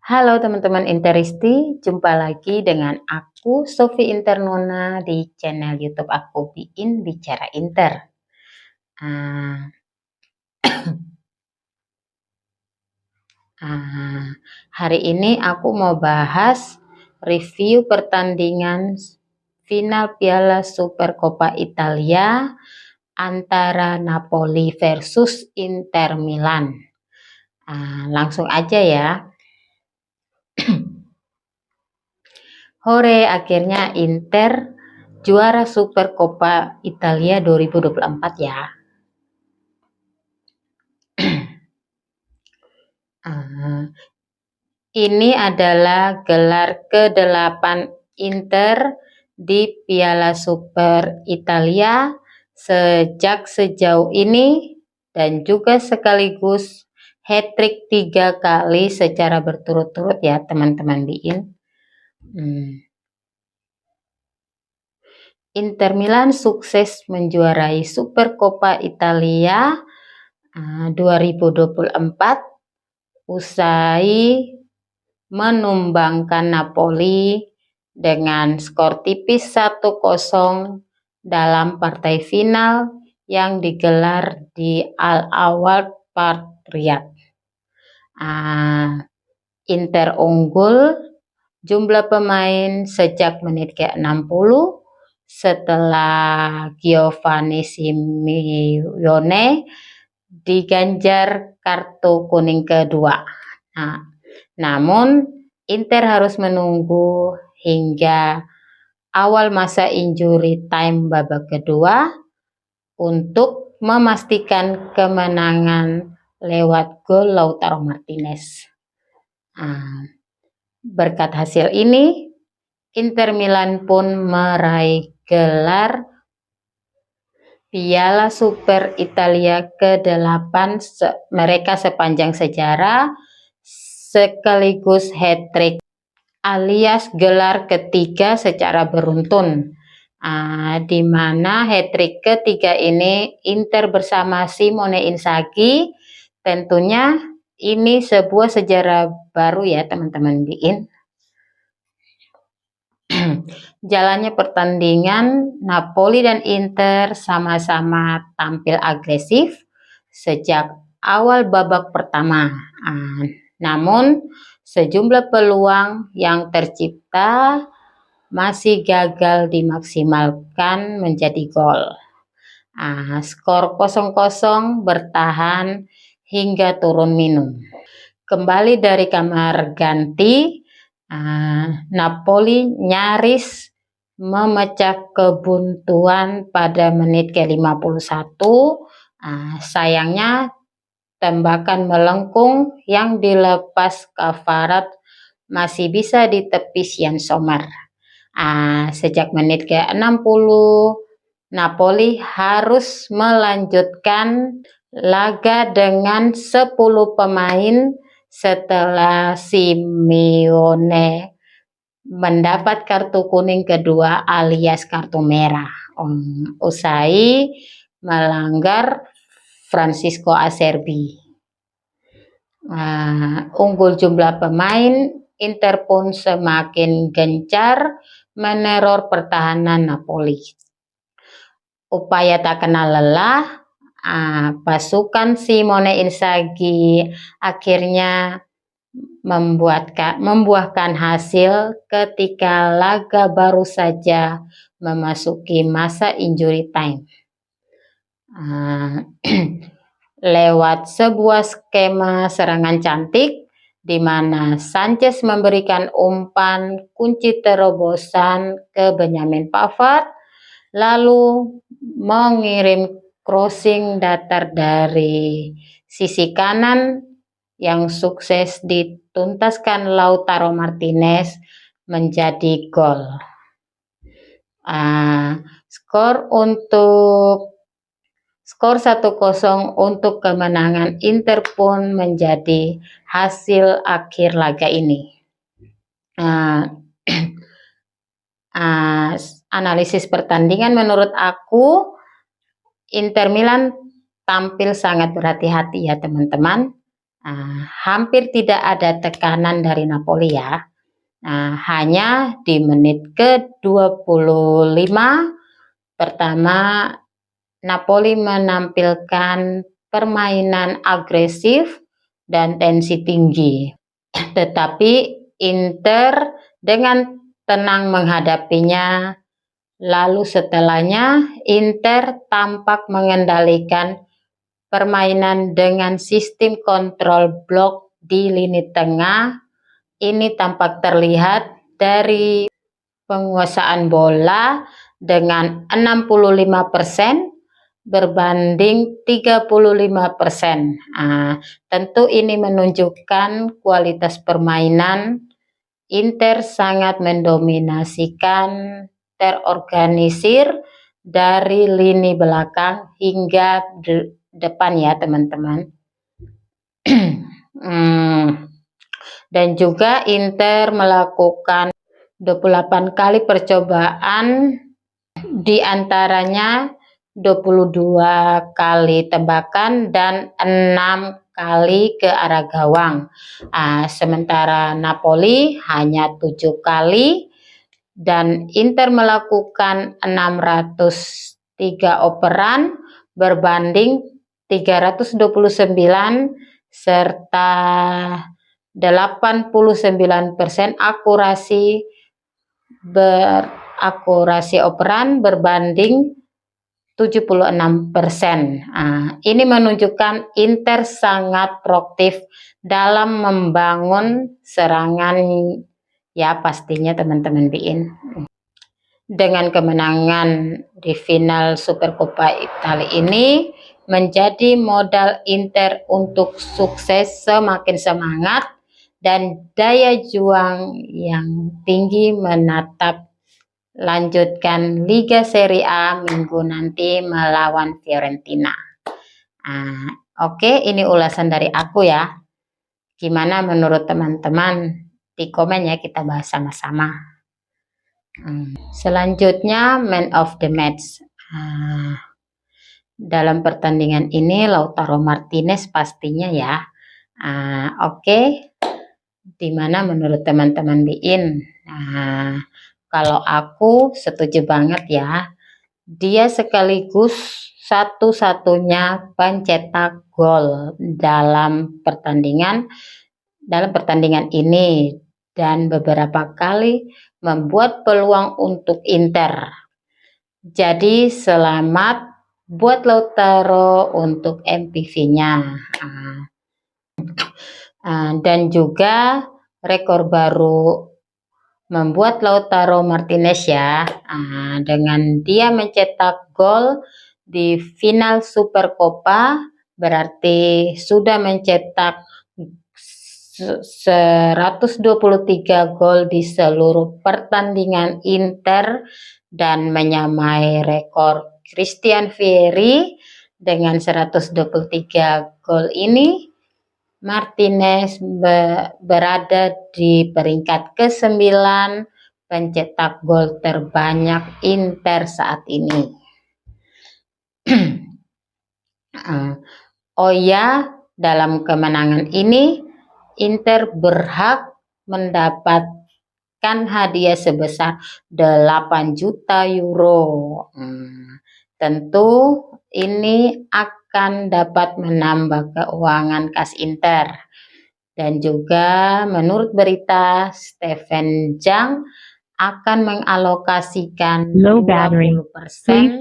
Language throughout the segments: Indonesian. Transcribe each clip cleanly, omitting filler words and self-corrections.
Halo teman-teman Interisti, jumpa lagi dengan aku Sofi Internona di channel YouTube aku Biin Bicara Inter. Ah, Hari ini aku mau bahas review pertandingan final Piala Supercoppa Italia antara Napoli versus Inter Milan. Langsung aja ya. Hore, akhirnya Inter juara Supercoppa Italia 2024 ya. Ini adalah gelar ke-8 Inter di Piala Super Italia sejak sejauh ini dan juga sekaligus hat-trick 3 kali secara berturut-turut ya teman-teman Biin. Inter Milan sukses menjuarai Supercoppa Italia 2024 usai menumbangkan Napoli dengan skor tipis 1-0 dalam partai final yang digelar di Al-Awwal Park Riyadh. Inter unggul jumlah pemain sejak menit ke-60 setelah Giovanni Simeone diganjar kartu kuning kedua. Namun Inter harus menunggu hingga awal masa injury time babak kedua untuk memastikan kemenangan lewat gol Lautaro Martinez. Berkat hasil ini, Inter Milan pun meraih gelar Piala Super Italia ke-8 mereka sepanjang sejarah, sekaligus hat-trick alias gelar ketiga secara beruntun, di mana hat-trick ketiga ini Inter bersama Simone Inzaghi. Tentunya ini sebuah sejarah baru ya teman-teman Biin. Jalannya pertandingan, Napoli dan Inter sama-sama tampil agresif sejak awal babak pertama. Namun sejumlah peluang yang tercipta masih gagal dimaksimalkan menjadi gol. Skor 0-0 bertahan hingga turun minum. Kembali dari kamar ganti, Napoli nyaris memecah kebuntuan pada menit ke-51. Sayangnya tembakan melengkung yang dilepas Kvarat masih bisa ditepis Yann Sommer. Sejak menit ke-60 Napoli harus melanjutkan laga dengan 10 pemain setelah Simeone mendapat kartu kuning kedua alias kartu merah usai melanggar Francisco Acerbi. Unggul jumlah pemain, Inter pun semakin gencar meneror pertahanan Napoli. Upaya tak kenal lelah, pasukan Simone Inzaghi akhirnya membuahkan hasil ketika laga baru saja memasuki masa injury time. Lewat sebuah skema serangan cantik di mana Sanchez memberikan umpan kunci terobosan ke Benjamin Pavard, lalu mengirim crossing datar dari sisi kanan yang sukses dituntaskan Lautaro Martinez menjadi gol. Skor 1-0 untuk kemenangan Inter pun menjadi hasil akhir laga ini. Analisis pertandingan menurut aku, Inter Milan tampil sangat berhati-hati ya teman-teman. hampir tidak ada tekanan dari Napoli ya. Hanya di menit ke-25 pertama Napoli menampilkan permainan agresif dan tensi tinggi. Tetapi Inter dengan tenang menghadapinya. Lalu setelahnya Inter tampak mengendalikan permainan dengan sistem kontrol blok di lini tengah. Ini tampak terlihat dari penguasaan bola dengan 65% berbanding 35%. Tentu ini menunjukkan kualitas permainan. Inter sangat mendominasikan, terorganisir dari lini belakang hingga depan ya teman-teman. Dan juga Inter melakukan 28 kali percobaan, diantaranya 22 kali tembakan dan 6 kali ke arah gawang. Sementara Napoli hanya 7 kali dan Inter melakukan 603 operan berbanding 329 serta 89% akurasi operan berbanding 76%. Ini menunjukkan Inter sangat proaktif dalam membangun serangan ya pastinya teman-teman BIN. Dengan kemenangan di final Supercoppa Italia ini menjadi modal Inter untuk sukses, semakin semangat dan daya juang yang tinggi menatap lanjutkan Liga Serie A minggu nanti melawan Fiorentina. Oke, ini ulasan dari aku ya. Gimana menurut teman-teman? Di komen ya, kita bahas sama-sama. Selanjutnya man of the match. Dalam pertandingan ini Lautaro Martinez pastinya ya. Oke. Dimana menurut teman-teman BIN? Kalau aku setuju banget ya. Dia sekaligus satu-satunya pencetak gol dalam pertandingan ini dan beberapa kali membuat peluang untuk Inter. Jadi selamat buat Lautaro untuk MPV-nya. Dan juga rekor baru membuat Lautaro Martinez ya, dengan dia mencetak gol di final Supercoppa, berarti sudah mencetak 123 gol di seluruh pertandingan Inter dan menyamai rekor Christian Vieri dengan 123 gol ini. Martinez berada di peringkat ke-9 pencetak gol terbanyak Inter saat ini. Oh ya, dalam kemenangan ini Inter berhak mendapatkan hadiah sebesar 8 juta euro. Tentu ini akan dapat menambah keuangan kas Inter. Dan juga menurut berita Steven Zhang akan mengalokasikan 20%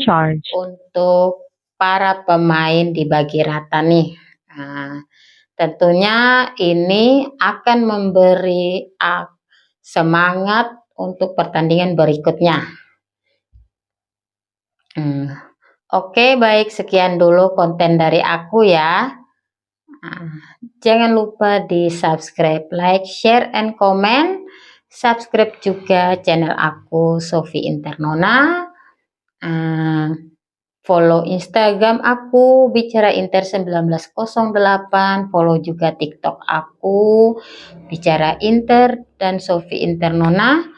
untuk para pemain dibagi rata nih. Tentunya ini akan memberi semangat untuk pertandingan berikutnya. Oke, baik, sekian dulu konten dari aku ya. Jangan lupa di subscribe, like, share, and comment. Subscribe juga channel aku Sophie Internona. Follow Instagram aku Bicara Inter 1908. Follow juga TikTok aku Bicara Inter dan Sophie Internona.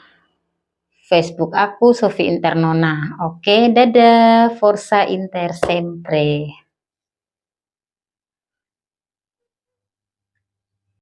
Facebook aku Sophie Internona. Oke, dadah. Forza Inter sempre.